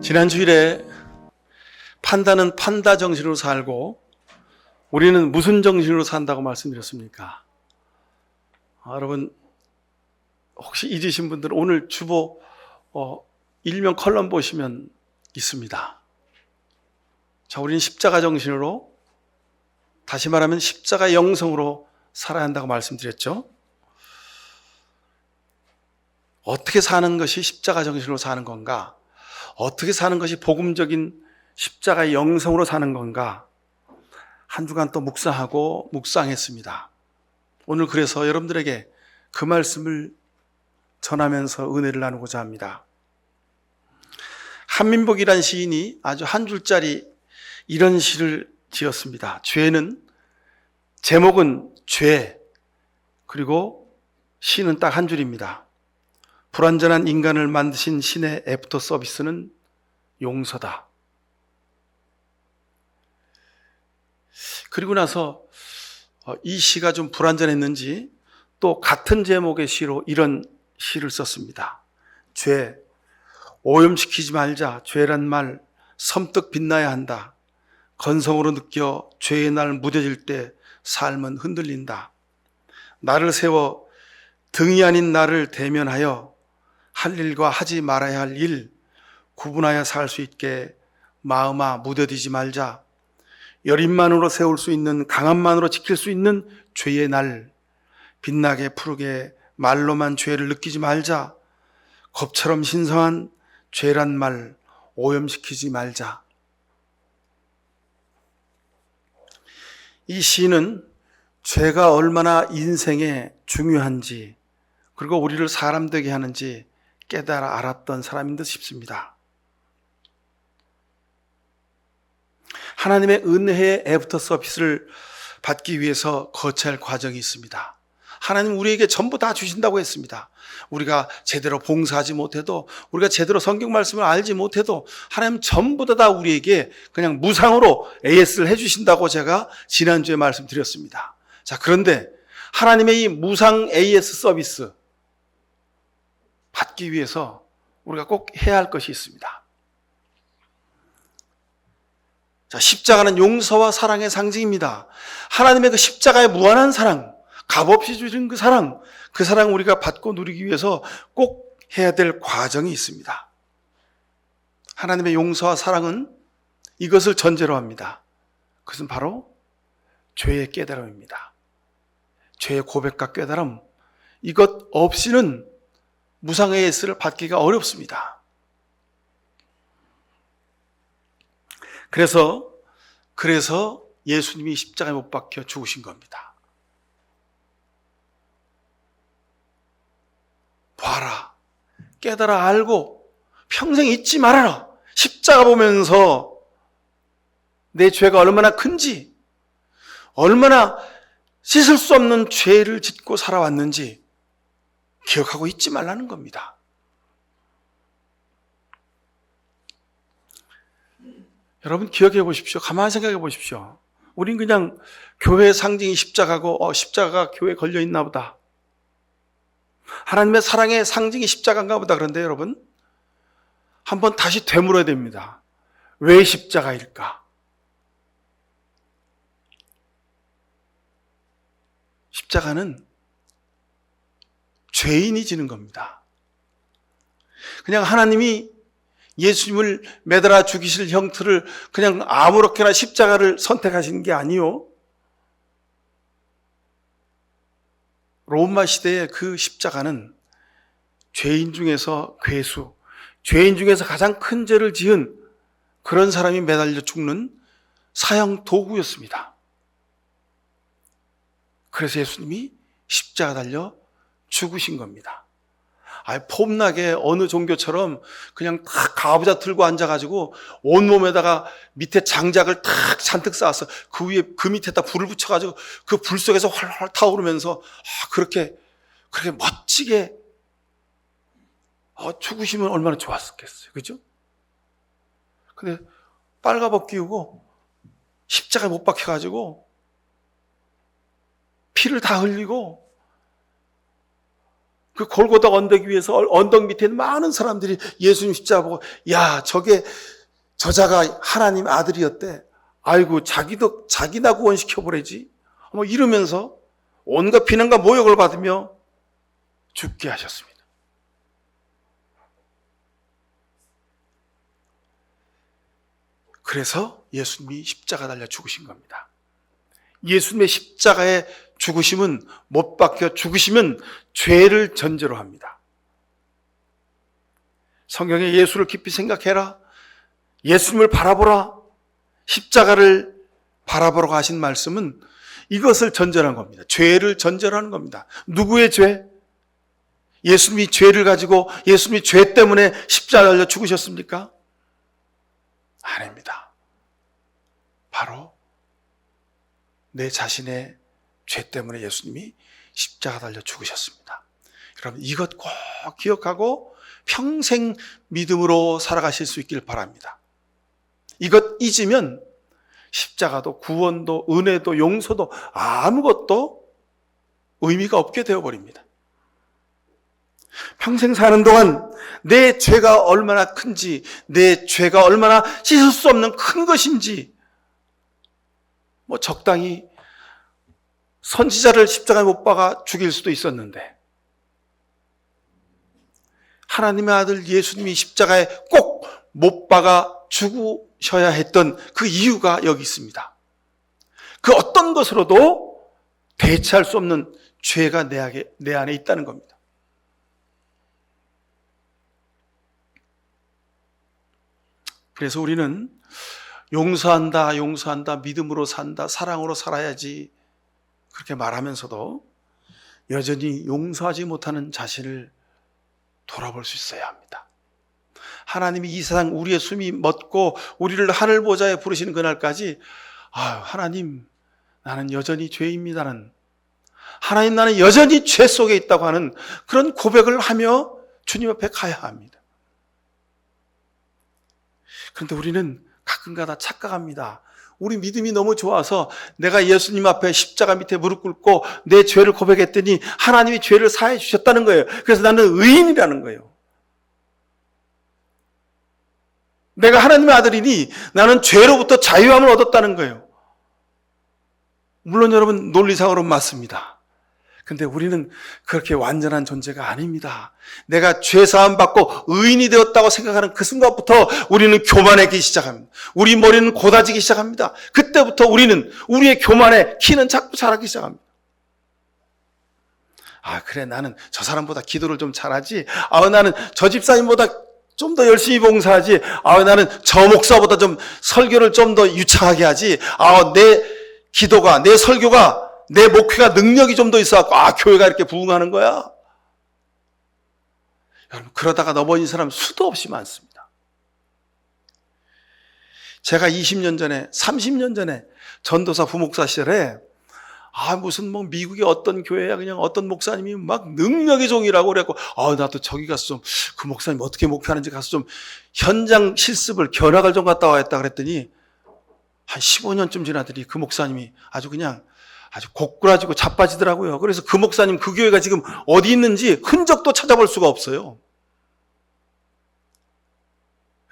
지난 주일에 판다는 판다 정신으로 살고 우리는 무슨 정신으로 산다고 말씀드렸습니까? 여러분 혹시 잊으신 분들은 오늘 주보 일면 컬럼 보시면 있습니다. 자, 우리는 십자가 정신으로, 다시 말하면 십자가 영성으로 살아야 한다고 말씀드렸죠. 어떻게 사는 것이 십자가 정신으로 사는 건가? 어떻게 사는 것이 복음적인 십자가의 영성으로 사는 건가? 한 주간 또 묵상했습니다. 오늘 그래서 여러분들에게 그 말씀을 전하면서 은혜를 나누고자 합니다. 한민복이란 시인이 아주 한 줄짜리 이런 시를 지었습니다. 제목은 죄, 그리고 시는 딱 한 줄입니다. 불완전한 인간을 만드신 신의 애프터 서비스는 용서다. 그리고 나서 이 시가 좀 불완전했는지 또 같은 제목의 시로 이런 시를 썼습니다. 죄, 오염시키지 말자. 죄란 말 섬뜩 빛나야 한다. 건성으로 느껴 죄의 날 무뎌질 때 삶은 흔들린다. 나를 세워 등이 아닌 나를 대면하여 할 일과 하지 말아야 할 일 구분하여 살 수 있게 마음아 무뎌지지 말자. 여린만으로 세울 수 있는, 강함만으로 지킬 수 있는 죄의 날 빛나게 푸르게 말로만 죄를 느끼지 말자. 겁처럼 신성한 죄란 말 오염시키지 말자. 이 시는 죄가 얼마나 인생에 중요한지, 그리고 우리를 사람 되게 하는지 깨달아 알았던 사람인 듯 싶습니다. 하나님의 은혜의 애프터 서비스를 받기 위해서 거쳐야 할 과정이 있습니다. 하나님 우리에게 전부 다 주신다고 했습니다. 우리가 제대로 봉사하지 못해도, 우리가 제대로 성경 말씀을 알지 못해도 하나님 전부 다 우리에게 그냥 무상으로 AS를 해주신다고 제가 지난주에 말씀드렸습니다. 자, 그런데 하나님의 이 무상 AS 서비스 받기 위해서 우리가 꼭 해야 할 것이 있습니다. 자, 십자가는 용서와 사랑의 상징입니다. 하나님의 그 십자가의 무한한 사랑, 값없이 주신 그 사랑 우리가 받고 누리기 위해서 꼭 해야 될 과정이 있습니다. 하나님의 용서와 사랑은 이것을 전제로 합니다. 그것은 바로 죄의 깨달음입니다. 죄의 고백과 깨달음, 이것 없이는 무상 AS를 받기가 어렵습니다. 그래서 예수님이 십자가에 못 박혀 죽으신 겁니다. 봐라, 깨달아 알고 평생 잊지 말아라. 십자가 보면서 내 죄가 얼마나 큰지, 얼마나 씻을 수 없는 죄를 짓고 살아왔는지 기억하고 잊지 말라는 겁니다. 여러분 기억해 보십시오. 가만히 생각해 보십시오. 우린 그냥 교회의 상징이 십자가고 십자가가 교회에 걸려 있나 보다. 하나님의 사랑의 상징이 십자가인가 보다. 그런데 여러분 한번 다시 되물어야 됩니다. 왜 십자가일까? 십자가는 죄인이 지는 겁니다. 그냥 하나님이 예수님을 매달아 죽이실 형태를 그냥 아무렇게나 십자가를 선택하신 게 아니요. 로마 시대의 그 십자가는 죄인 중에서 괴수, 죄인 중에서 가장 큰 죄를 지은 그런 사람이 매달려 죽는 사형 도구였습니다. 그래서 예수님이 십자가 달려 죽으신 겁니다. 폼나게 어느 종교처럼 그냥 탁 가부좌 들고 앉아가지고 온몸에다가 밑에 장작을 탁 잔뜩 쌓았어. 그 위에 그 밑에다 불을 붙여가지고 그 불 속에서 활활 타오르면서 그렇게 멋지게 죽으시면 얼마나 좋았었겠어요. 그죠? 근데 빨가벗 끼우고 십자가에 못 박혀가지고 피를 다 흘리고 그 골고다 언덕 위에서 언덕 밑에 많은 사람들이 예수님 십자가 보고 야 저게 저자가 하나님 아들이었대. 아이고 자기나 구원시켜보래지. 뭐 이러면서 온갖 비난과 모욕을 받으며 죽게 하셨습니다. 그래서 예수님이 십자가 달려 죽으신 겁니다. 예수님의 십자가의 죽으심은 못 박혀 죽으시면 죄를 전제로 합니다. 성경에 예수를 깊이 생각해라. 예수님을 바라보라. 십자가를 바라보러 가신 말씀은 이것을 전제로 한 겁니다. 죄를 전제로 하는 겁니다. 누구의 죄? 예수님이 죄를 가지고 예수님이 죄 때문에 십자가 달려 죽으셨습니까? 아닙니다. 바로 내 자신의 죄 때문에 예수님이 십자가 달려 죽으셨습니다. 여러분 이것 꼭 기억하고 평생 믿음으로 살아가실 수 있길 바랍니다. 이것 잊으면 십자가도 구원도 은혜도 용서도 아무것도 의미가 없게 되어버립니다. 평생 사는 동안 내 죄가 얼마나 큰지, 내 죄가 얼마나 씻을 수 없는 큰 것인지, 뭐 적당히 선지자를 십자가에 못 박아 죽일 수도 있었는데 하나님의 아들 예수님이 십자가에 꼭 못 박아 죽으셔야 했던 그 이유가 여기 있습니다. 그 어떤 것으로도 대체할 수 없는 죄가 내 안에 있다는 겁니다. 그래서 우리는 용서한다, 믿음으로 산다, 사랑으로 살아야지 그렇게 말하면서도 여전히 용서하지 못하는 자신을 돌아볼 수 있어야 합니다. 하나님이 이 세상 우리의 숨이 멎고 우리를 하늘 보좌에 부르시는 그날까지 하나님 나는 여전히 죄인입니다는, 하나님 나는 여전히 죄 속에 있다고 하는 그런 고백을 하며 주님 앞에 가야 합니다. 그런데 우리는 가끔가다 착각합니다. 우리 믿음이 너무 좋아서 내가 예수님 앞에 십자가 밑에 무릎 꿇고 내 죄를 고백했더니 하나님이 죄를 사해 주셨다는 거예요. 그래서 나는 의인이라는 거예요. 내가 하나님의 아들이니 나는 죄로부터 자유함을 얻었다는 거예요. 물론 여러분 논리상으로는 맞습니다. 근데 우리는 그렇게 완전한 존재가 아닙니다. 내가 죄사함 받고 의인이 되었다고 생각하는 그 순간부터 우리는 교만하기 시작합니다. 우리 머리는 고다지기 시작합니다. 그때부터 우리는 우리의 교만의 키는 자꾸 자라기 시작합니다. 그래 나는 저 사람보다 기도를 좀 잘하지. 나는 저 집사님보다 좀 더 열심히 봉사하지. 나는 저 목사보다 좀 설교를 좀 더 유창하게 하지. 내 기도가, 내 설교가, 내 목회가 능력이 좀 더 있어갖고 교회가 이렇게 부흥하는 거야. 여러분 그러다가 넘어진 사람 수도 없이 많습니다. 제가 20년 전에 30년 전에 전도사 부목사 시절에 무슨 미국의 어떤 교회야 그냥 어떤 목사님이 막 능력의 종이라고 그래갖고 나도 저기 가서 좀 그 목사님 어떻게 목회하는지 가서 좀 현장 실습을 견학을 좀 갔다 와야겠다 그랬더니 한 15년쯤 지나더니 그 목사님이 아주 고꾸라지고 자빠지더라고요. 그래서 그 목사님 그 교회가 지금 어디 있는지 흔적도 찾아볼 수가 없어요.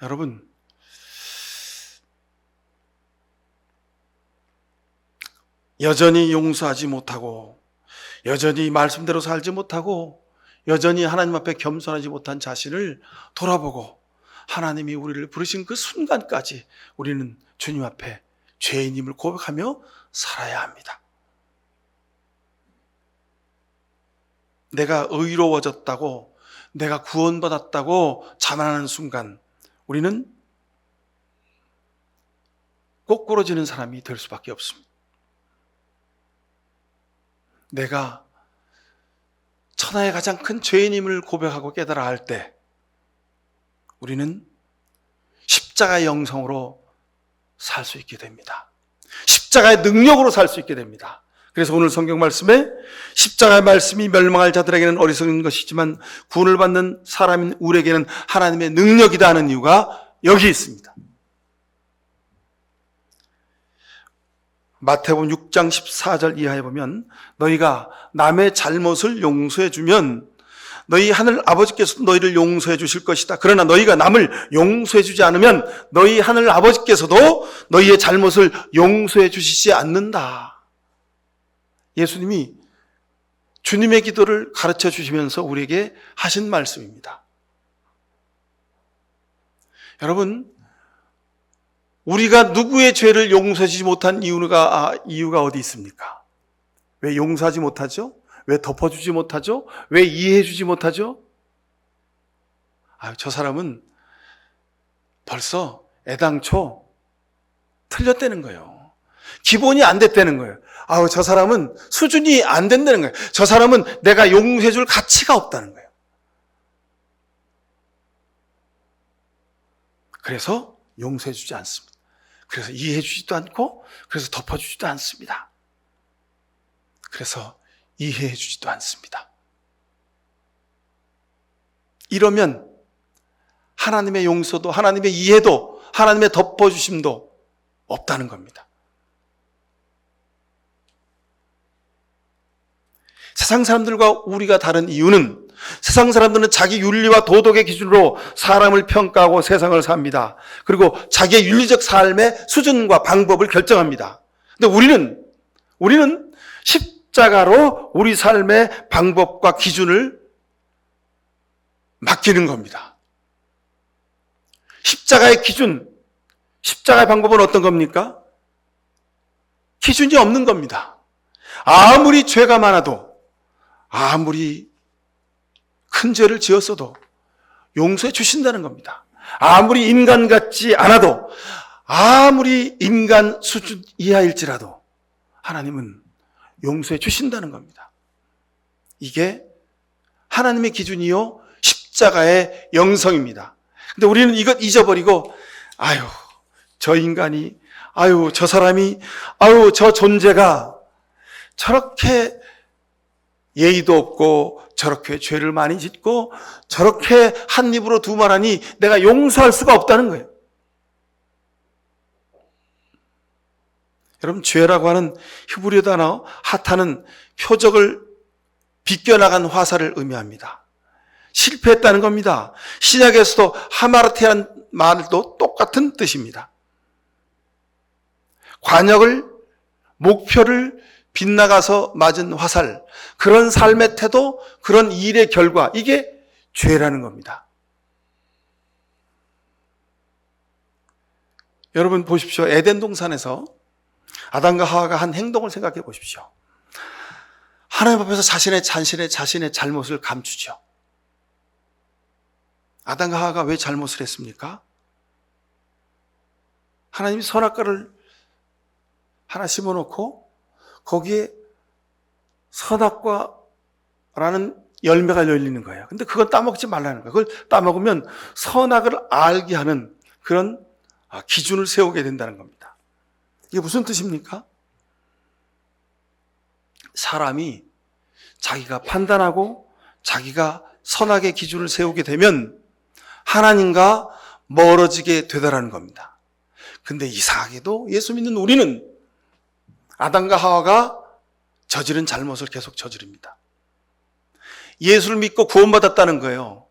여러분 여전히 용서하지 못하고 여전히 말씀대로 살지 못하고 여전히 하나님 앞에 겸손하지 못한 자신을 돌아보고 하나님이 우리를 부르신 그 순간까지 우리는 주님 앞에 죄인임을 고백하며 살아야 합니다. 내가 의로워졌다고, 내가 구원받았다고 자만하는 순간 우리는 꼬꾸러지는 사람이 될 수밖에 없습니다. 내가 천하의 가장 큰 죄인임을 고백하고 깨달아 할 때 우리는 십자가의 영성으로 살 수 있게 됩니다. 십자가의 능력으로 살 수 있게 됩니다. 그래서 오늘 성경 말씀에 십자가의 말씀이 멸망할 자들에게는 어리석은 것이지만 구원을 받는 사람인 우리에게는 하나님의 능력이다 하는 이유가 여기 있습니다. 마태복음 6장 14절 이하에 보면 너희가 남의 잘못을 용서해 주면 너희 하늘 아버지께서도 너희를 용서해 주실 것이다. 그러나 너희가 남을 용서해 주지 않으면 너희 하늘 아버지께서도 너희의 잘못을 용서해 주시지 않는다. 예수님이 주님의 기도를 가르쳐 주시면서 우리에게 하신 말씀입니다. 여러분, 우리가 누구의 죄를 용서해 주지 못한 이유가 어디 있습니까? 왜 용서하지 못하죠? 왜 덮어주지 못하죠? 왜 이해해 주지 못하죠? 저 사람은 벌써 애당초 틀렸다는 거예요. 기본이 안 됐다는 거예요. 저 사람은 수준이 안 된다는 거예요. 저 사람은 내가 용서해 줄 가치가 없다는 거예요. 그래서 용서해 주지 않습니다. 그래서 이해해 주지도 않고, 그래서 덮어주지도 않습니다. 그래서 이해해 주지도 않습니다. 이러면 하나님의 용서도, 하나님의 이해도, 하나님의 덮어주심도 없다는 겁니다. 세상 사람들과 우리가 다른 이유는 세상 사람들은 자기 윤리와 도덕의 기준으로 사람을 평가하고 세상을 삽니다. 그리고 자기의 윤리적 삶의 수준과 방법을 결정합니다. 근데 우리는 십자가로 우리 삶의 방법과 기준을 맡기는 겁니다. 십자가의 기준, 십자가의 방법은 어떤 겁니까? 기준이 없는 겁니다. 아무리 죄가 많아도, 아무리 큰 죄를 지었어도 용서해 주신다는 겁니다. 아무리 인간 같지 않아도, 아무리 인간 수준 이하일지라도 하나님은 용서해 주신다는 겁니다. 이게 하나님의 기준이요 십자가의 영성입니다. 근데 우리는 이것 잊어버리고 저 인간이, 저 사람이, 저 존재가 저렇게 예의도 없고 저렇게 죄를 많이 짓고 저렇게 한 입으로 두 말하니 내가 용서할 수가 없다는 거예요. 여러분, 죄라고 하는 히브리어 단어 하타는 표적을 비껴나간 화살을 의미합니다. 실패했다는 겁니다. 신약에서도 하마르테라는 말도 똑같은 뜻입니다. 관역을, 목표를 빗나가서 맞은 화살, 그런 삶의 태도, 그런 일의 결과, 이게 죄라는 겁니다. 여러분 보십시오. 에덴 동산에서 아담과 하와가 한 행동을 생각해 보십시오. 하나님 앞에서 자신의 잘못을 감추죠. 아담과 하와가 왜 잘못을 했습니까? 하나님이 선악과를 하나 심어놓고 거기에 선악과라는 열매가 열리는 거예요. 근데 그건 따먹지 말라는 거예요. 그걸 따먹으면 선악을 알게 하는 그런 기준을 세우게 된다는 겁니다. 이게 무슨 뜻입니까? 사람이 자기가 판단하고 자기가 선악의 기준을 세우게 되면 하나님과 멀어지게 되더라는 겁니다. 근데 이상하게도 예수 믿는 우리는 아담과 하와가 저지른 잘못을 계속 저지릅니다. 예수를 믿고 구원받았다는 거예요.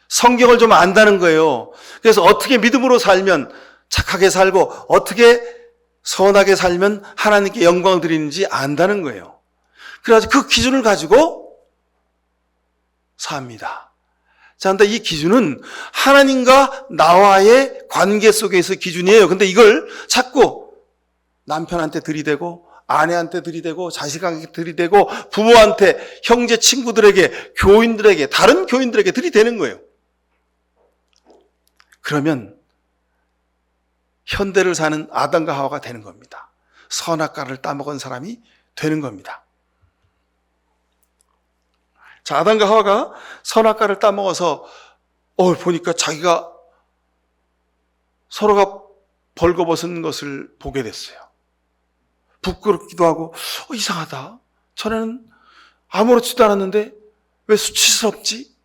성경을 좀 안다는 거예요. 그래서 어떻게 믿음으로 살면 착하게 살고 어떻게 선하게 살면 하나님께 영광을 드리는지 안다는 거예요. 그래서 그 기준을 가지고 삽니다. 자, 근데 이 기준은 하나님과 나와의 관계 속에서 기준이에요. 근데 이걸 자꾸 남편한테 들이대고 아내한테 들이대고 자식한테 들이대고 부모한테, 형제 친구들에게, 교인들에게, 다른 교인들에게 들이대는 거예요. 그러면 현대를 사는 아담과 하와가 되는 겁니다. 선악과를 따먹은 사람이 되는 겁니다. 자, 아담과 하와가 선악과를 따먹어서 보니까 자기가 서로가 벌거벗은 것을 보게 됐어요. 부끄럽기도 하고 이상하다. 전에는 아무렇지도 않았는데 왜 수치스럽지?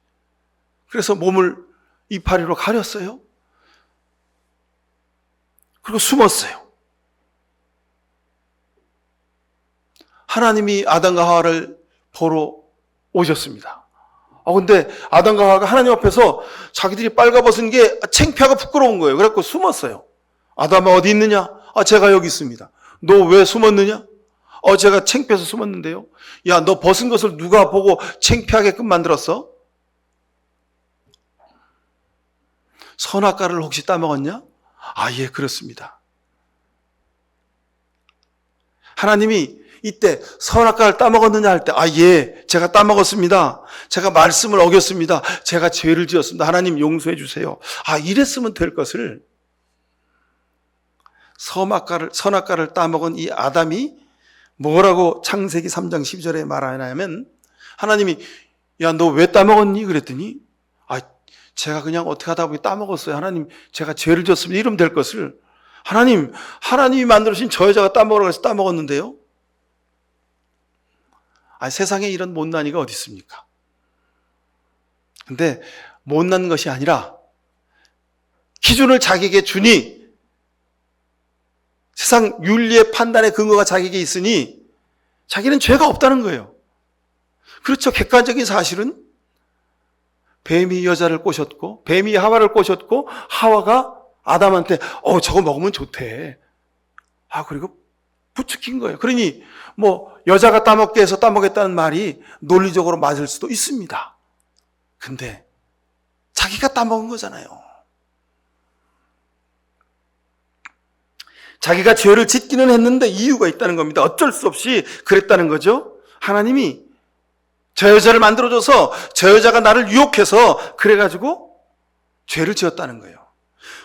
그래서 몸을 이파리로 가렸어요. 그리고 숨었어요. 하나님이 아담과 하와를 보러 오셨습니다. 근데 아담과 하와가 하나님 앞에서 자기들이 빨가벗은 게 창피하고 부끄러운 거예요. 그래갖고 숨었어요. 아담아 어디 있느냐? 제가 여기 있습니다. 너 왜 숨었느냐? 제가 창피해서 숨었는데요. 야, 너 벗은 것을 누가 보고 창피하게끔 만들었어? 선악과를 혹시 따먹었냐? 예, 그렇습니다. 하나님이 이때 선악과를 따먹었느냐 할 때, 예, 제가 따먹었습니다. 제가 말씀을 어겼습니다. 제가 죄를 지었습니다. 하나님 용서해 주세요. 이랬으면 될 것을 선악과를 따먹은 이 아담이 뭐라고 창세기 3장 12절에 말하냐면, 하나님이 야, 너 왜 따먹었니? 그랬더니 제가 그냥 어떻게 하다 보니 따먹었어요. 하나님, 제가 죄를 지었습니다. 이러면 될 것을 하나님이 만들어주신 저 여자가 따먹으라고 해서 따먹었는데요. 세상에 이런 못난이가 어디 있습니까? 근데 못난 것이 아니라 기준을 자기에게 주니, 세상 윤리의 판단의 근거가 자기에게 있으니 자기는 죄가 없다는 거예요. 그렇죠. 객관적인 사실은 뱀이 여자를 꼬셨고 뱀이 하와를 꼬셨고 하와가 아담한테 저거 먹으면 좋대. 그리고 부추긴 거예요. 그러니 여자가 따먹게 해서 따먹겠다는 말이 논리적으로 맞을 수도 있습니다. 근데 자기가 따먹은 거잖아요. 자기가 죄를 짓기는 했는데 이유가 있다는 겁니다. 어쩔 수 없이 그랬다는 거죠. 하나님이 저 여자를 만들어줘서 저 여자가 나를 유혹해서 그래가지고 죄를 지었다는 거예요.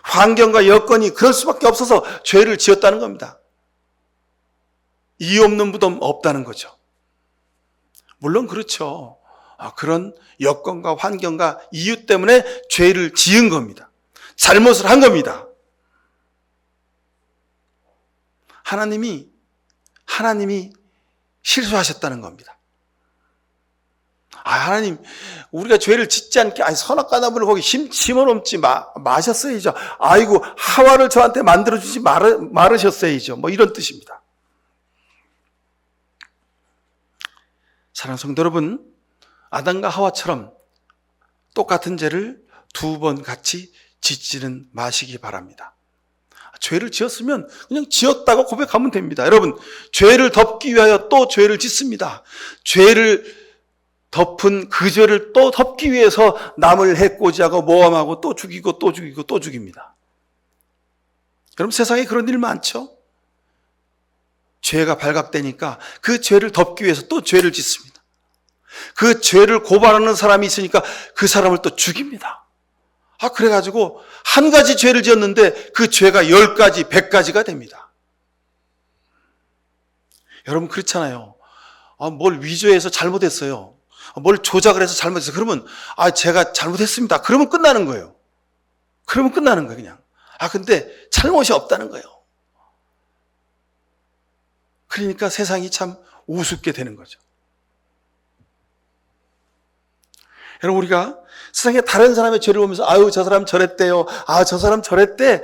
환경과 여건이 그럴 수밖에 없어서 죄를 지었다는 겁니다. 이유 없는 무덤 없다는 거죠. 물론 그렇죠. 그런 여건과 환경과 이유 때문에 죄를 지은 겁니다. 잘못을 한 겁니다. 하나님이 실수하셨다는 겁니다. 하나님, 우리가 죄를 짓지 않게, 선악과 나무를 거기 심어놓지 마셨어야죠. 하와를 저한테 만들어주지 말으셨어야죠. 이런 뜻입니다. 사랑하는 성도 여러분, 아담과 하와처럼 똑같은 죄를 두 번 같이 짓지는 마시기 바랍니다. 죄를 지었으면 그냥 지었다고 고백하면 됩니다. 여러분, 죄를 덮기 위하여 또 죄를 짓습니다. 죄를 덮은 그 죄를 또 덮기 위해서 남을 해코지하고 모함하고 또 죽이고 또 죽이고 또 죽입니다. 여러분, 세상에 그런 일 많죠? 죄가 발각되니까 그 죄를 덮기 위해서 또 죄를 짓습니다. 그 죄를 고발하는 사람이 있으니까 그 사람을 또 죽입니다. 그래가지고 한 가지 죄를 지었는데 그 죄가 10가지, 100가지가 됩니다. 여러분, 그렇잖아요. 뭘 위조해서 잘못했어요. 뭘 조작을 해서 잘못했어요. 그러면 제가 잘못했습니다. 그러면 끝나는 거예요. 그냥. 근데 잘못이 없다는 거예요. 그러니까 세상이 참 우습게 되는 거죠. 여러분, 우리가 세상에 다른 사람의 죄를 보면서 저 사람 저랬대요. 저 사람 저랬대.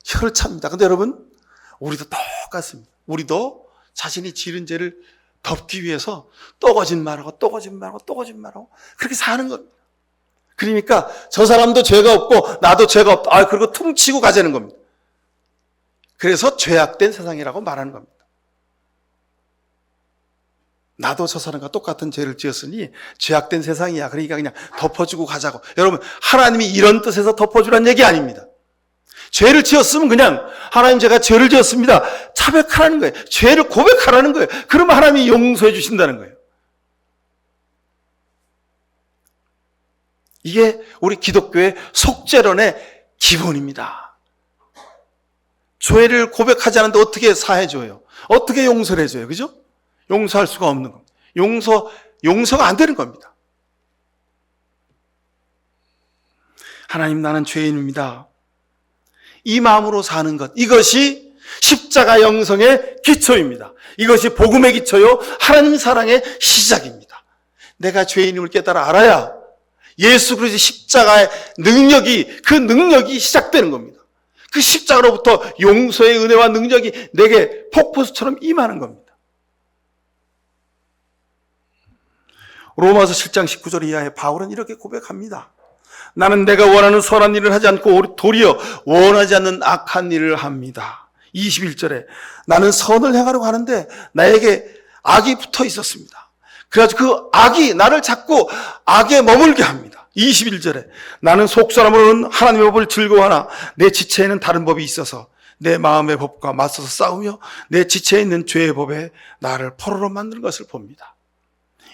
혀를 찹니다. 근데 여러분, 우리도 똑같습니다. 우리도 자신이 지은 죄를 덮기 위해서 또 거짓말하고 그렇게 사는 겁니다. 그러니까 저 사람도 죄가 없고 나도 죄가 없다. 그리고 퉁치고 가자는 겁니다. 그래서 죄악된 세상이라고 말하는 겁니다. 나도 저 사람과 똑같은 죄를 지었으니 죄악된 세상이야. 그러니까 그냥 덮어주고 가자고. 여러분, 하나님이 이런 뜻에서 덮어주라는 얘기 아닙니다. 죄를 지었으면 그냥 하나님, 제가 죄를 지었습니다. 자백하라는 거예요. 죄를 고백하라는 거예요. 그러면 하나님이 용서해 주신다는 거예요. 이게 우리 기독교의 속죄론의 기본입니다. 죄를 고백하지 않는데 어떻게 사해줘요? 어떻게 용서를 해줘요? 그죠? 용서할 수가 없는 겁니다. 용서가 안 되는 겁니다. 하나님, 나는 죄인입니다. 이 마음으로 사는 것, 이것이 십자가 영성의 기초입니다. 이것이 복음의 기초요, 하나님 사랑의 시작입니다. 내가 죄인임을 깨달아 알아야 예수 그리스도의 십자가의 그 능력이 시작되는 겁니다. 그 십자가로부터 용서의 은혜와 능력이 내게 폭포수처럼 임하는 겁니다. 로마서 7장 19절 이하에 바울은 이렇게 고백합니다. 나는 내가 원하는 선한 일을 하지 않고 도리어 원하지 않는 악한 일을 합니다. 21절에 나는 선을 행하려고 하는데 나에게 악이 붙어 있었습니다. 그래서 그 악이 나를 자꾸 악에 머물게 합니다. 21절에 나는 속사람으로는 하나님의 법을 즐거워하나 내 지체에는 다른 법이 있어서 내 마음의 법과 맞서서 싸우며 내 지체에 있는 죄의 법에 나를 포로로 만드는 것을 봅니다.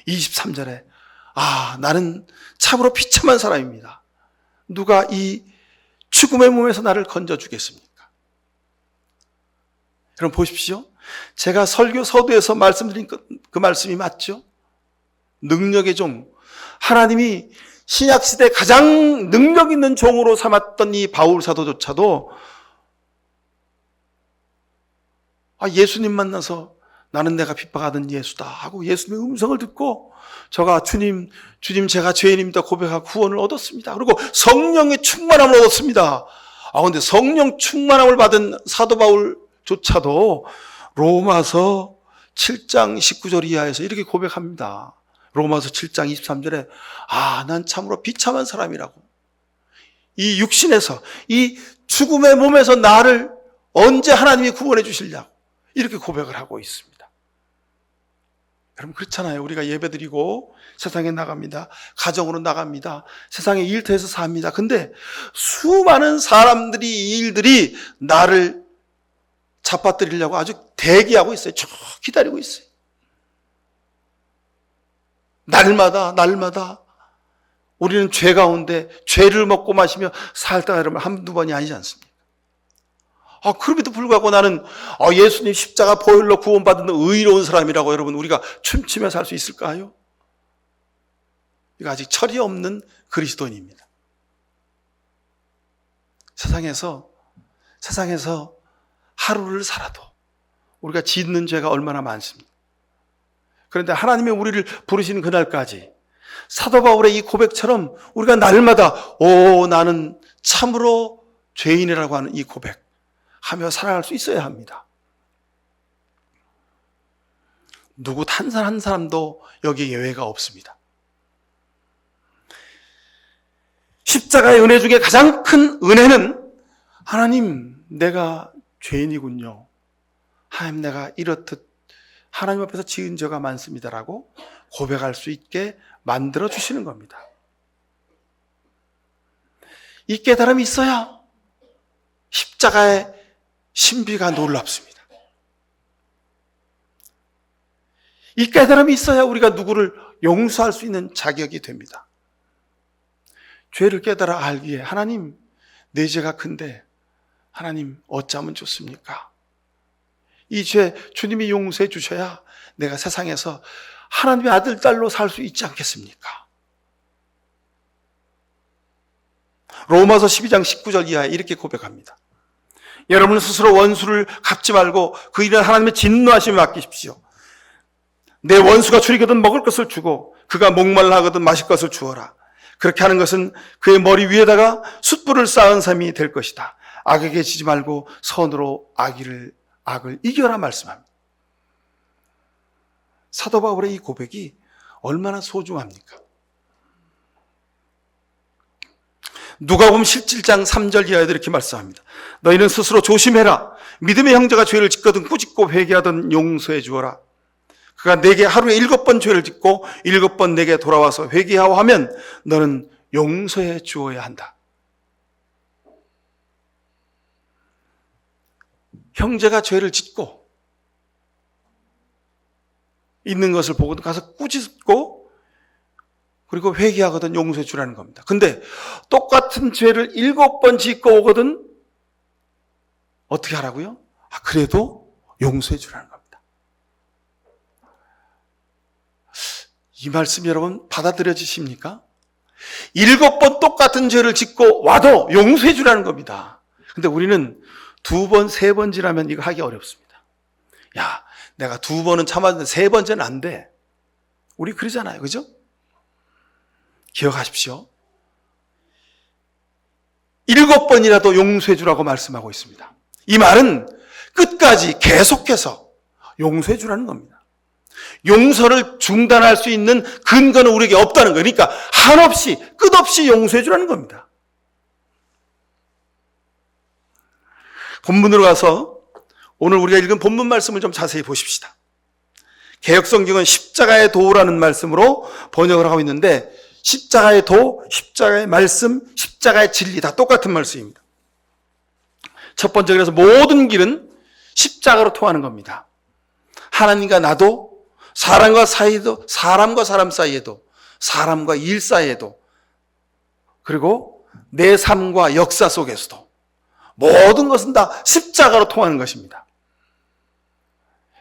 23절에 나는 참으로 비참한 사람입니다. 누가 이 죽음의 몸에서 나를 건져주겠습니까? 여러분 보십시오. 제가 설교 서두에서 말씀드린 그 말씀이 맞죠? 능력의 종, 하나님이 신약시대 가장 능력 있는 종으로 삼았던 이 바울 사도조차도 예수님 만나서 나는 내가 핍박하던 예수다 하고 예수님의 음성을 듣고 저가 주님 제가 죄인입니다 고백하고 구원을 얻었습니다. 그리고 성령의 충만함을 얻었습니다. 근데 성령 충만함을 받은 사도 바울조차도 로마서 7장 19절 이하에서 이렇게 고백합니다. 로마서 7장 23절에 난 참으로 비참한 사람이라고. 이 육신에서 이 죽음의 몸에서 나를 언제 하나님이 구원해 주시려고 이렇게 고백을 하고 있습니다. 여러분 그렇잖아요. 우리가 예배드리고 세상에 나갑니다. 가정으로 나갑니다. 세상의 일터에서 삽니다. 근데 수많은 사람들이 일들이 나를 잡아뜨리려고 아주 대기하고 있어요. 쭉 기다리고 있어요. 날마다 우리는 죄 가운데 죄를 먹고 마시며 살다가 여러분 한두 번이 아니지 않습니까? 그럼에도 불구하고 나는 예수님 십자가 보혈로 구원받은 의로운 사람이라고 여러분 우리가 춤추며 살 수 있을까요? 이거 아직 철이 없는 그리스도인입니다. 세상에서 하루를 살아도 우리가 짓는 죄가 얼마나 많습니까? 그런데 하나님이 우리를 부르시는 그날까지 사도 바울의 이 고백처럼 우리가 날마다 나는 참으로 죄인이라고 하는 이 고백하며 살아갈 수 있어야 합니다. 누구 한 사람도 여기에 예외가 없습니다. 십자가의 은혜 중에 가장 큰 은혜는 하나님 내가 죄인이군요. 하나님 내가 이렇듯 하나님 앞에서 지은 죄가 많습니다라고 고백할 수 있게 만들어 주시는 겁니다. 이 깨달음이 있어야 십자가의 신비가 놀랍습니다. 이 깨달음이 있어야 우리가 누구를 용서할 수 있는 자격이 됩니다. 죄를 깨달아 알기에 하나님 내 죄가 큰데 하나님 어쩌면 좋습니까? 이 죄 주님이 용서해 주셔야 내가 세상에서 하나님의 아들, 딸로 살 수 있지 않겠습니까? 로마서 12장 19절 이하에 이렇게 고백합니다. 여러분 스스로 원수를 갚지 말고 그 일은 하나님의 진노하심에 맡기십시오. 내 원수가 줄이거든 먹을 것을 주고 그가 목말라 하거든 마실 것을 주어라. 그렇게 하는 것은 그의 머리 위에다가 숯불을 쌓은 셈이 될 것이다. 악에게 지지 말고 선으로 악을 이겨라 말씀합니다. 사도 바울의 이 고백이 얼마나 소중합니까? 누가복음 17장 3절 이하에도 이렇게 말씀합니다. 너희는 스스로 조심해라. 믿음의 형제가 죄를 짓거든 꾸짖고 회개하던 용서해 주어라. 그가 내게 하루에 7번 죄를 짓고 7번 내게 돌아와서 회개하오 하면 너는 용서해 주어야 한다. 형제가 죄를 짓고 있는 것을 보고 가서 꾸짖고 그리고 회개하거든 용서해 주라는 겁니다. 근데 똑같은 죄를 7번 짓고 오거든 어떻게 하라고요? 그래도 용서해 주라는 겁니다. 이 말씀 여러분 받아들여지십니까? 7번 똑같은 죄를 짓고 와도 용서해 주라는 겁니다. 근데 우리는 2번, 3번 지나면 이거 하기 어렵습니다. 야, 내가 2번은 참았는데 3번째는 안 돼. 우리 그러잖아요. 그죠? 기억하십시오. 7번이라도 용서해 주라고 말씀하고 있습니다. 이 말은 끝까지 계속해서 용서해 주라는 겁니다. 용서를 중단할 수 있는 근거는 우리에게 없다는 거예요. 그러니까 한없이 끝없이 용서해 주라는 겁니다. 본문으로 가서 오늘 우리가 읽은 본문 말씀을 좀 자세히 보십시다. 개역성경은 십자가의 도라는 말씀으로 번역을 하고 있는데 십자가의 도, 십자가의 말씀, 십자가의 진리 다 똑같은 말씀입니다. 첫 번째, 그래서 모든 길은 십자가로 통하는 겁니다. 하나님과 나도, 사람과 사이도, 사람과 사람 사이에도, 사람과 일 사이에도, 그리고 내 삶과 역사 속에서도 모든 것은 다 십자가로 통하는 것입니다.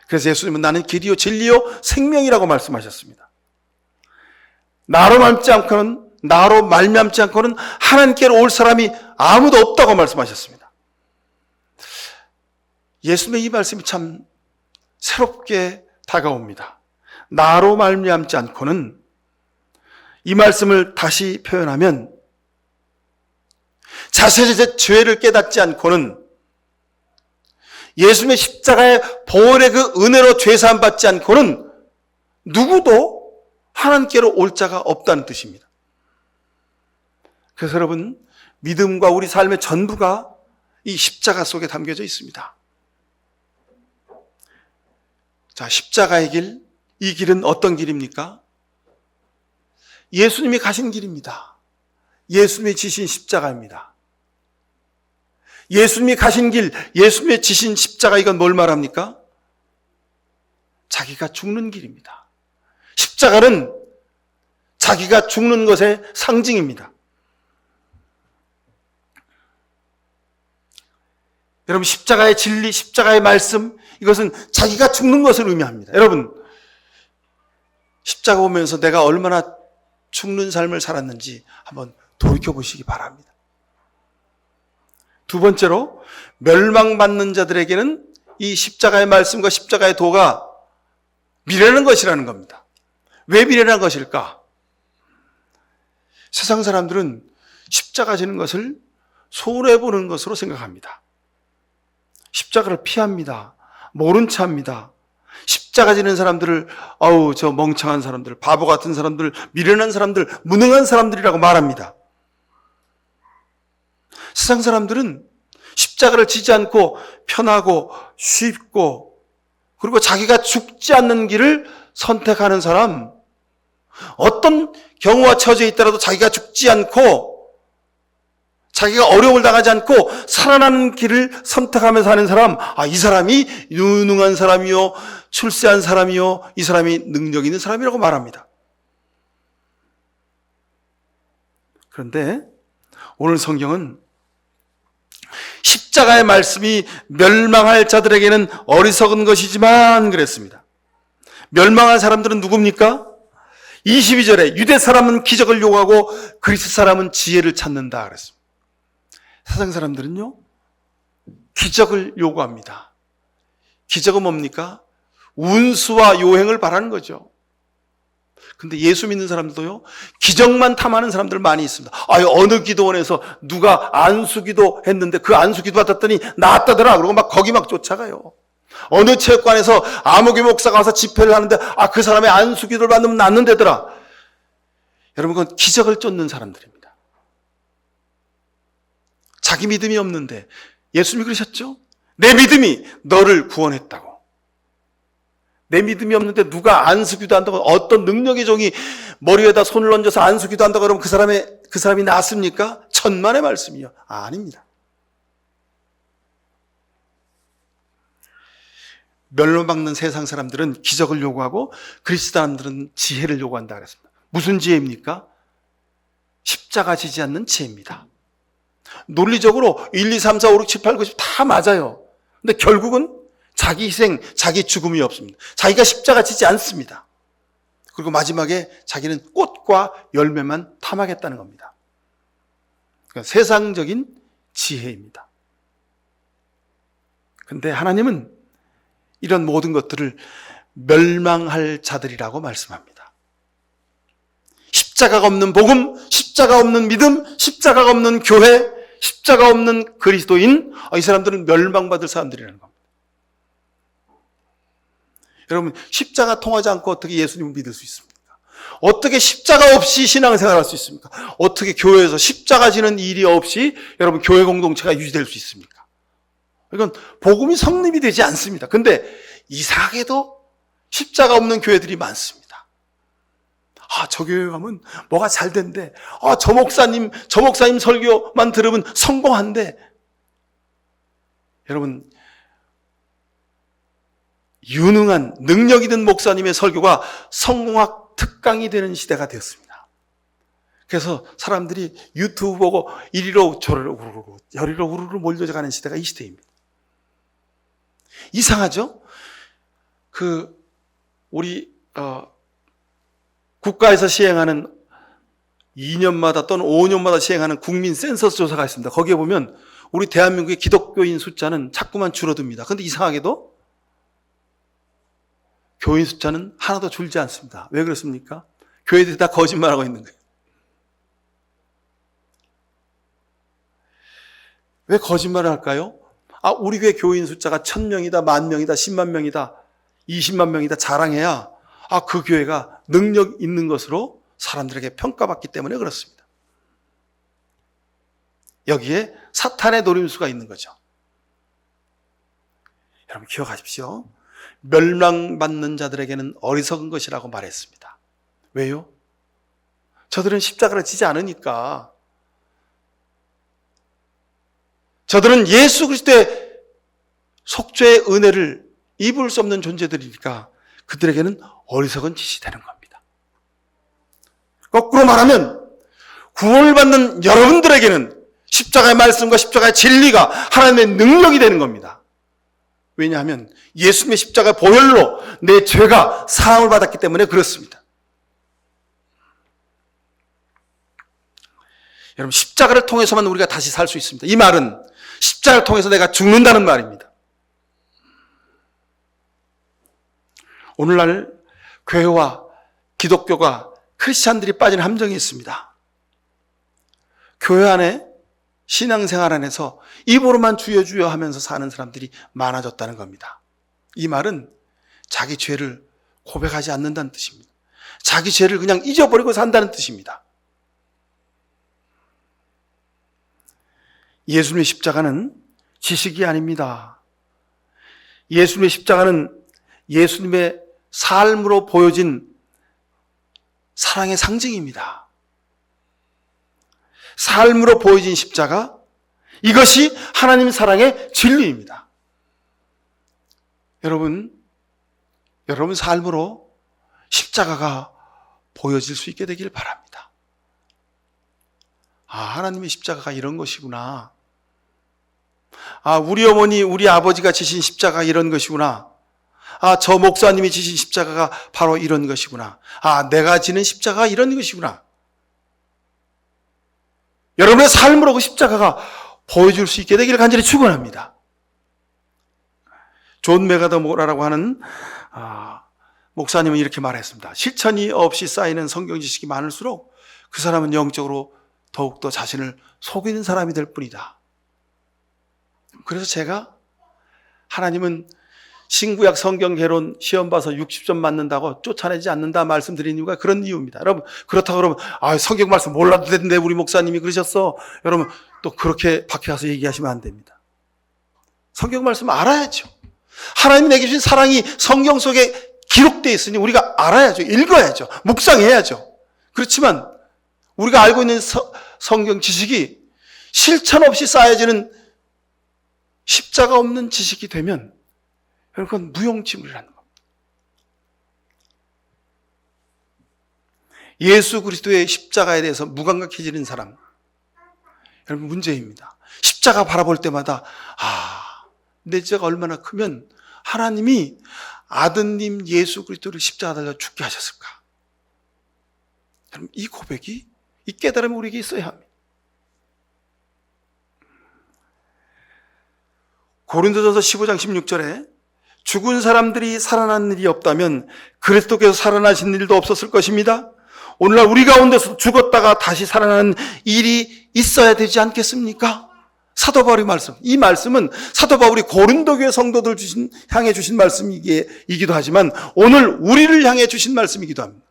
그래서 예수님은 나는 길이요 진리요 생명이라고 말씀하셨습니다. 나로 말미암지 않고는 하나님께로 올 사람이 아무도 없다고 말씀하셨습니다. 예수님의 이 말씀이 참 새롭게 다가옵니다. 나로 말미암지 않고는, 이 말씀을 다시 표현하면 자신의 죄를 깨닫지 않고는, 예수님의 십자가의 보혈의 그 은혜로 죄사함 받지 않고는 누구도 하나님께로 올 자가 없다는 뜻입니다. 그래서 여러분, 믿음과 우리 삶의 전부가 이 십자가 속에 담겨져 있습니다. 자, 십자가의 길, 이 길은 어떤 길입니까? 예수님이 가신 길입니다. 예수님이 지신 십자가입니다. 예수님이 가신 길, 예수님의 지신 십자가, 이건 뭘 말합니까? 자기가 죽는 길입니다. 십자가는 자기가 죽는 것의 상징입니다. 여러분, 십자가의 진리, 십자가의 말씀, 이것은 자기가 죽는 것을 의미합니다. 여러분, 십자가 보면서 내가 얼마나 죽는 삶을 살았는지 한번 돌이켜보시기 바랍니다. 두 번째로, 멸망받는 자들에게는 이 십자가의 말씀과 십자가의 도가 미련한 것이라는 겁니다. 왜 미련한 것일까? 세상 사람들은 십자가 지는 것을 손해보는 것으로 생각합니다. 십자가를 피합니다. 모른 체 합니다. 십자가 지는 사람들을 저 멍청한 사람들, 바보 같은 사람들, 미련한 사람들, 무능한 사람들이라고 말합니다. 세상 사람들은 십자가를 지지 않고 편하고 쉽고, 그리고 자기가 죽지 않는 길을 선택하는 사람, 어떤 경우와 처지에 있더라도 자기가 죽지 않고 자기가 어려움을 당하지 않고 살아나는 길을 선택하면서 하는 사람, 이 사람이 유능한 사람이요, 출세한 사람이요, 이 사람이 능력 있는 사람이라고 말합니다. 그런데 오늘 성경은 십자가의 말씀이 멸망할 자들에게는 어리석은 것이지만 그랬습니다. 멸망할 사람들은 누굽니까? 22절에 유대 사람은 기적을 요구하고 그리스 사람은 지혜를 찾는다 그랬습니다. 세상 사람들은요, 기적을 요구합니다. 기적은 뭡니까? 운수와 요행을 바라는 거죠. 근데 예수 믿는 사람들도요, 기적만 탐하는 사람들 많이 있습니다. 어느 기도원에서 누가 안수기도 했는데 그 안수기도 받았더니 나았다더라. 그러고 거기 쫓아가요. 어느 체육관에서 아무개 목사가 와서 집회를 하는데 그 사람의 안수기도를 받으면 낫는다더라. 여러분, 그건 기적을 쫓는 사람들입니다. 자기 믿음이 없는데, 예수님이 그러셨죠? 내 믿음이 너를 구원했다고. 내 믿음이 없는데 누가 안수기도 한다고, 어떤 능력의 종이 머리에다 손을 얹어서 안수기도 한다고 그러면 그 사람이 낫습니까? 천만의 말씀이요. 아닙니다. 멸망받는 세상 사람들은 기적을 요구하고 그리스 사람들은 지혜를 요구한다 그랬습니다. 무슨 지혜입니까? 십자가 지지 않는 지혜입니다. 논리적으로 1, 2, 3, 4, 5, 6, 7, 8, 9, 10 다 맞아요. 근데 결국은 자기 희생, 자기 죽음이 없습니다. 자기가 십자가 지지 않습니다. 그리고 마지막에 자기는 꽃과 열매만 탐하겠다는 겁니다. 그러니까 세상적인 지혜입니다. 근데 하나님은 이런 모든 것들을 멸망할 자들이라고 말씀합니다. 십자가가 없는 복음, 십자가 없는 믿음, 십자가가 없는 교회, 십자가 없는 그리스도인, 이 사람들은 멸망받을 사람들이라는 겁니다. 여러분, 십자가 통하지 않고 어떻게 예수님을 믿을 수 있습니까? 어떻게 십자가 없이 신앙생활 할 수 있습니까? 어떻게 교회에서 십자가 지는 일이 없이 여러분 교회 공동체가 유지될 수 있습니까? 이건 복음이 성립이 되지 않습니다. 근데 이상하게도 십자가 없는 교회들이 많습니다. 저 교회 가면 뭐가 잘 된대. 저 목사님 설교만 들으면 성공한대. 여러분, 유능한 능력 있는 목사님의 설교가 성공학 특강이 되는 시대가 되었습니다. 그래서 사람들이 유튜브 보고 이리로 저리로 우르르 저리로 우르르 몰려가는 시대가 이 시대입니다. 이상하죠? 우리 국가에서 시행하는 2년마다 또는 5년마다 시행하는 국민 센서스 조사가 있습니다. 거기에 보면 우리 대한민국의 기독교인 숫자는 자꾸만 줄어듭니다. 그런데 이상하게도 교인 숫자는 하나도 줄지 않습니다. 왜 그렇습니까? 교회들이 다 거짓말하고 있는 거예요. 왜 거짓말을 할까요? 우리 교회 교인 숫자가 1000명이다, 10,000명이다, 10만 명이다, 20만 명이다 자랑해야 그 교회가 능력 있는 것으로 사람들에게 평가받기 때문에 그렇습니다. 여기에 사탄의 노림수가 있는 거죠. 여러분 기억하십시오. 멸망받는 자들에게는 어리석은 것이라고 말했습니다. 왜요? 저들은 십자가를 지지 않으니까. 저들은 예수 그리스도의 속죄의 은혜를 입을 수 없는 존재들이니까 그들에게는 어리석은 짓이 되는 겁니다. 거꾸로 말하면 구원을 받는 여러분들에게는 십자가의 말씀과 십자가의 진리가 하나님의 능력이 되는 겁니다. 왜냐하면 예수님의 십자가 보혈로 내 죄가 사함을 받았기 때문에 그렇습니다. 여러분, 십자가를 통해서만 우리가 다시 살 수 있습니다. 이 말은 십자가를 통해서 내가 죽는다는 말입니다. 오늘날 교회와 기독교가 크리스찬들이 빠진 함정이 있습니다. 교회 안에 신앙생활 안에서 입으로만 주여 주여 하면서 사는 사람들이 많아졌다는 겁니다. 이 말은 자기 죄를 고백하지 않는다는 뜻입니다. 자기 죄를 그냥 잊어버리고 산다는 뜻입니다. 예수님의 십자가는 지식이 아닙니다. 예수님의 십자가는 예수님의 삶으로 보여진 사랑의 상징입니다. 삶으로 보여진 십자가, 이것이 하나님 사랑의 진리입니다. 여러분 삶으로 십자가가 보여질 수 있게 되길 바랍니다. 하나님의 십자가가 이런 것이구나. 우리 어머니, 우리 아버지가 지신 십자가가 이런 것이구나. 저 목사님이 지신 십자가가 바로 이런 것이구나. 내가 지는 십자가가 이런 것이구나. 여러분의 삶으로 그 십자가가 보여줄 수 있게 되기를 간절히 축원합니다. 존 메가더모라라고 하는 목사님은 이렇게 말했습니다. 실천이 없이 쌓이는 성경 지식이 많을수록 그 사람은 영적으로 더욱더 자신을 속이는 사람이 될 뿐이다. 그래서 제가 하나님은 신구약 성경 개론 시험 봐서 60점 맞는다고 쫓아내지 않는다 말씀드린 이유가 그런 이유입니다. 여러분, 그렇다고 그러면 성경 말씀 몰라도 되는데 우리 목사님이 그러셨어. 여러분 또 그렇게 박혀서 얘기하시면 안 됩니다. 성경 말씀 알아야죠. 하나님이 내게 주신 사랑이 성경 속에 기록되어 있으니 우리가 알아야죠. 읽어야죠. 묵상해야죠. 그렇지만 우리가 알고 있는 성경 지식이 실천 없이 쌓여지는 십자가 없는 지식이 되면 그건 무용지물이라는 겁니다. 예수 그리스도의 십자가에 대해서 무감각해지는 사람, 여러분 문제입니다. 십자가 바라볼 때마다 내 죄가 얼마나 크면 하나님이 아드님 예수 그리스도를 십자가 달려 죽게 하셨을까? 여러분 이 고백이, 이 깨달음이 우리에게 있어야 합니다. 고린도전서 15장 16절에 죽은 사람들이 살아난 일이 없다면 그리스도께서 살아나신 일도 없었을 것입니다. 오늘날 우리 가운데서 죽었다가 다시 살아나는 일이 있어야 되지 않겠습니까? 사도 바울의 말씀, 이 말씀은 사도 바울이 고린도 교회 성도들 향해 주신 말씀이기도 하지만 오늘 우리를 향해 주신 말씀이기도 합니다.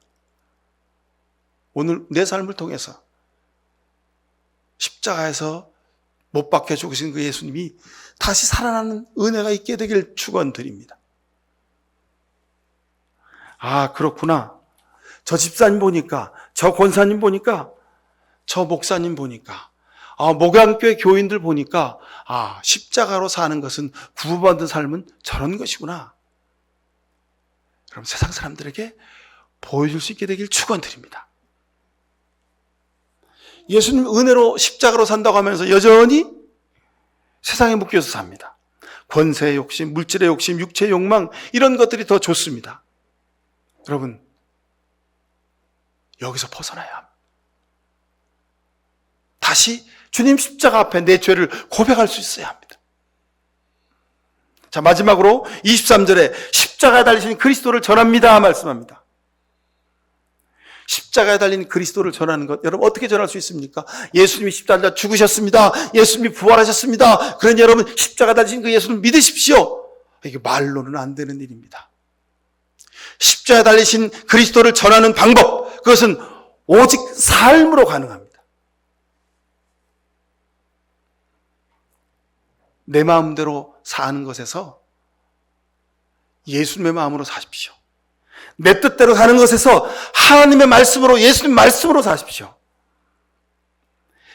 오늘 내 삶을 통해서 십자가에서 못 박혀 죽으신 그 예수님이 다시 살아나는 은혜가 있게 되길 축원드립니다. 아, 그렇구나. 저 집사님 보니까, 저 권사님 보니까, 저 목사님 보니까, 목양교회 교인들 보니까, 십자가로 사는 것은 구원받은 삶은 저런 것이구나. 그럼 세상 사람들에게 보여줄 수 있게 되길 축원드립니다. 예수님 은혜로 십자가로 산다고 하면서 여전히 세상에 묶여서 삽니다. 권세의 욕심, 물질의 욕심, 육체의 욕망, 이런 것들이 더 좋습니다. 여러분, 여기서 벗어나야 합니다. 다시 주님 십자가 앞에 내 죄를 고백할 수 있어야 합니다. 자, 마지막으로 23절에 십자가에 달리신 그리스도를 전합니다 말씀합니다. 십자가에 달린 그리스도를 전하는 것, 여러분 어떻게 전할 수 있습니까? 예수님이 십자가에 죽으셨습니다. 예수님이 부활하셨습니다. 그러니 여러분 십자가에 달리신 그 예수를 믿으십시오. 이게 말로는 안 되는 일입니다. 십자가에 달리신 그리스도를 전하는 방법, 그것은 오직 삶으로 가능합니다. 내 마음대로 사는 것에서 예수님의 마음으로 사십시오. 내 뜻대로 사는 것에서 하나님의 말씀으로, 예수님 말씀으로 사십시오.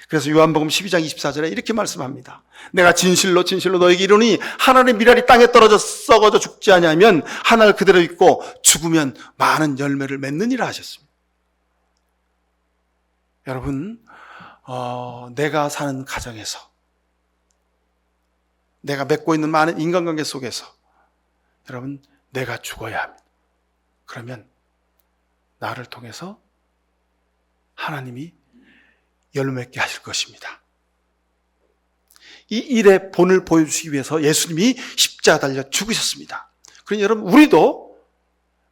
그래서 요한복음 12장 24절에 이렇게 말씀합니다. 내가 진실로 진실로 너에게 이르노니 하나님의 밀알이 땅에 떨어져 썩어져 죽지 아니하면 하나를 그대로 있고 죽으면 많은 열매를 맺느니라 하셨습니다. 여러분, 내가 사는 가정에서, 내가 맺고 있는 많은 인간관계 속에서 여러분, 내가 죽어야 합니다. 그러면 나를 통해서 하나님이 열매 맺게 하실 것입니다. 이 일의 본을 보여주시기 위해서 예수님이 십자가 달려 죽으셨습니다. 그러니 여러분, 우리도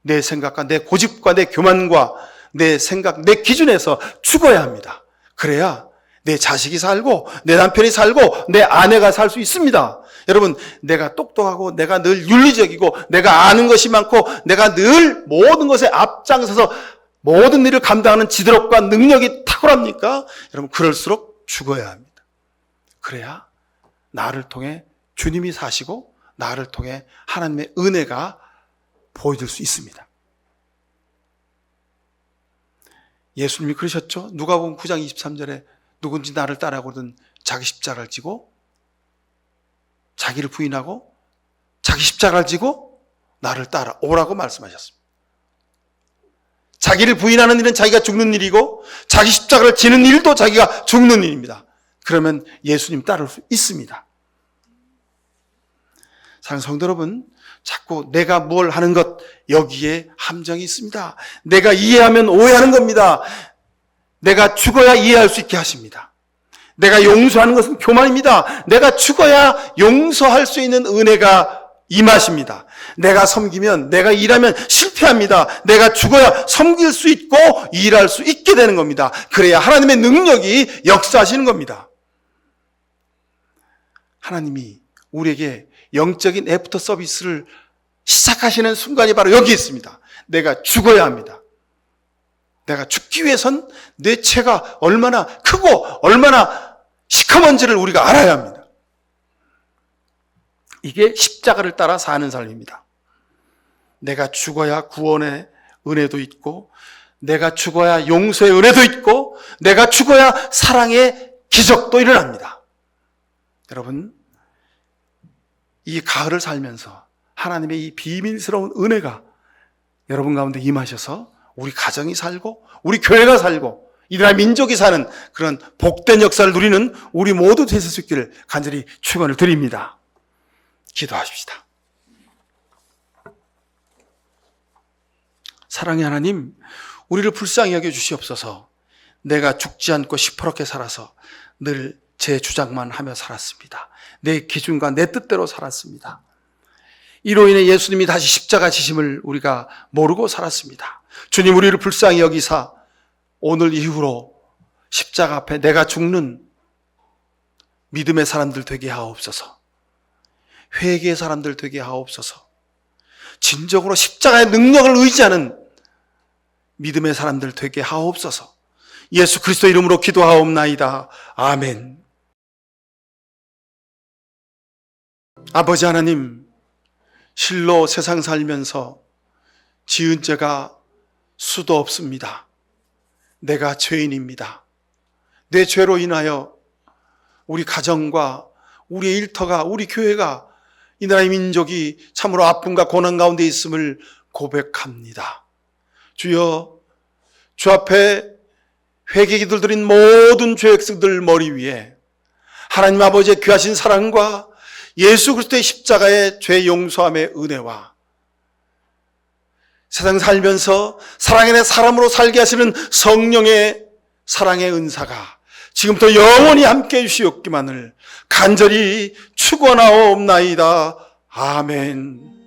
내 생각과 내 고집과 내 교만과 내 생각, 내 기준에서 죽어야 합니다. 그래야 내 자식이 살고 내 남편이 살고 내 아내가 살 수 있습니다. 여러분, 내가 똑똑하고 내가 늘 윤리적이고 내가 아는 것이 많고 내가 늘 모든 것에 앞장서서 모든 일을 감당하는 지도력과 능력이 탁월합니까? 여러분, 그럴수록 죽어야 합니다. 그래야 나를 통해 주님이 사시고 나를 통해 하나님의 은혜가 보여줄 수 있습니다. 예수님이 그러셨죠? 누가복음 9장 23절에 누군지 나를 따라오거든 자기 십자가를 지고 자기를 부인하고 자기 십자가를 지고 나를 따라오라고 말씀하셨습니다. 자기를 부인하는 일은 자기가 죽는 일이고 자기 십자가를 지는 일도 자기가 죽는 일입니다. 그러면 예수님 따를 수 있습니다. 사랑하는 성도 여러분, 자꾸 내가 뭘 하는 것, 여기에 함정이 있습니다. 내가 이해하면 오해하는 겁니다. 내가 죽어야 이해할 수 있게 하십니다. 내가 용서하는 것은 교만입니다. 내가 죽어야 용서할 수 있는 은혜가 임하십니다. 내가 섬기면, 내가 일하면 실패합니다. 내가 죽어야 섬길 수 있고 일할 수 있게 되는 겁니다. 그래야 하나님의 능력이 역사하시는 겁니다. 하나님이 우리에게 영적인 애프터 서비스를 시작하시는 순간이 바로 여기 있습니다. 내가 죽어야 합니다. 내가 죽기 위해선 내 죄가 얼마나 크고 얼마나 시커먼지를 우리가 알아야 합니다. 이게 십자가를 따라 사는 삶입니다. 내가 죽어야 구원의 은혜도 있고, 내가 죽어야 용서의 은혜도 있고, 내가 죽어야 사랑의 기적도 일어납니다. 여러분, 이 가을을 살면서 하나님의 이 비밀스러운 은혜가 여러분 가운데 임하셔서 우리 가정이 살고 우리 교회가 살고 이 나라 민족이 사는 그런 복된 역사를 누리는 우리 모두 되실 수 있기를 간절히 축원을 드립니다. 기도하십시다. 사랑의 하나님, 우리를 불쌍히 여겨 주시옵소서. 내가 죽지 않고 시퍼렇게 살아서 늘 제 주장만 하며 살았습니다. 내 기준과 내 뜻대로 살았습니다. 이로 인해 예수님이 다시 십자가 지심을 우리가 모르고 살았습니다. 주님, 우리를 불쌍히 여기사 오늘 이후로 십자가 앞에 내가 죽는 믿음의 사람들 되게 하옵소서. 회개의 사람들 되게 하옵소서. 진정으로 십자가의 능력을 의지하는 믿음의 사람들 되게 하옵소서. 예수 그리스도 이름으로 기도하옵나이다. 아멘. 아버지 하나님, 실로 세상 살면서 지은 죄가 수도 없습니다. 내가 죄인입니다. 내 죄로 인하여 우리 가정과 우리 일터가, 우리 교회가, 이 나라의 민족이 참으로 아픔과 고난 가운데 있음을 고백합니다. 주여, 주 앞에 회개 기도를 드린 모든 죄악들 머리 위에 하나님 아버지의 귀하신 사랑과 예수 그리스도의 십자가의 죄 용서함의 은혜와 세상 살면서 사랑의 사람으로 살게 하시는 성령의 사랑의 은사가 지금부터 영원히 함께해 주시옵기만을 간절히 축원하옵나이다. 아멘.